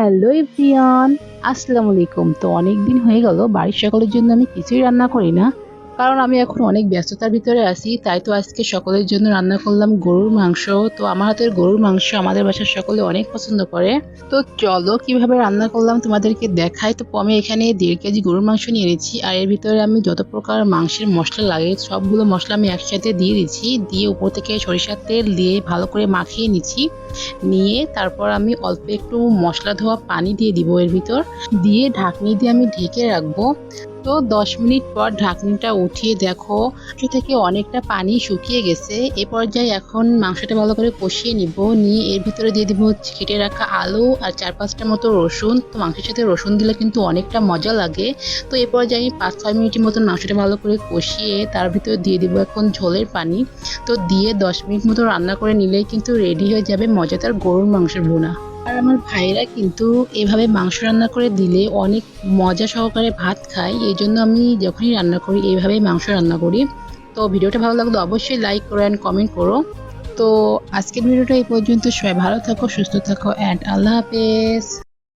Hello everyone, আসসালামু আলাইকুম। তো অনেক দিন হয়ে গেল বাড়ির সকলের জন্য আমি কিছুই রান্না করি না, কারণ আমি এখন অনেক ব্যস্ততার ভিতরে আছি। তাই তো আজকে সকলের জন্য রান্না করলাম গরুর মাংস। তো আমার হাতের গরুর মাংস আমাদের বাসার সকলে অনেক পছন্দ করে। তো চলো কিভাবে রান্না করলাম তোমাদেরকে দেখাই। তো আমি এখানে 1.5 কেজি গরুর মাংস নিয়ে নিচ্ছি, আর এর ভিতরে আমি যত প্রকার মাংসের মশলা লাগে সবগুলো মশলা আমি একসাথে দিয়ে দিচ্ছি। দিয়ে উপর থেকে সরিষার তেল দিয়ে ভালো করে মাখিয়ে নিচ্ছি। নিয়ে তারপর আমি অল্প একটু মশলা ধোয়া পানি দিয়ে দিব এর ভিতর, দিয়ে ঢাকনি দিয়ে আমি ঢেকে রাখবো। তো 10 মিনিট পর ঢাকনিটা উঠিয়ে দেখো মাংস থেকে অনেকটা পানি শুকিয়ে গেছে। এ পর্যায়ে এখন মাংসটা ভালো করে কষিয়ে নিব। নিয়ে এর ভিতরে দিয়ে দিব কেটে রাখা আলু আর 4-5টা মতো রসুন। তো মাংসের সাথে রসুন দিলে কিন্তু অনেকটা মজা লাগে। তো এ পর্যায়ে আমি 5-6 মিনিটের মতো মাংসটা ভালো করে কষিয়ে তার ভিতরে দিয়ে দিব এখন ঝোলের পানি। তো দিয়ে 10 মিনিট মতো রান্না করে নিলেই কিন্তু রেডি হয়ে যাবে মজাদার গরুর মাংসের ভুনা। আর আমার ভাইরা কিন্তু এভাবে মাংস রান্না করে দিলে অনেক মজা সহকারে ভাত খায়। এই জন্য আমি যখনই রান্না করি এইভাবেই মাংস রান্না করি। তো ভিডিওটা ভালো লাগলে অবশ্যই লাইক করো অ্যান্ড কমেন্ট করো। তো আজকের ভিডিওটা এই পর্যন্ত। সবাই ভালো থাকো, সুস্থ থাকো, অ্যান্ড আল্লাহ হাফেজ।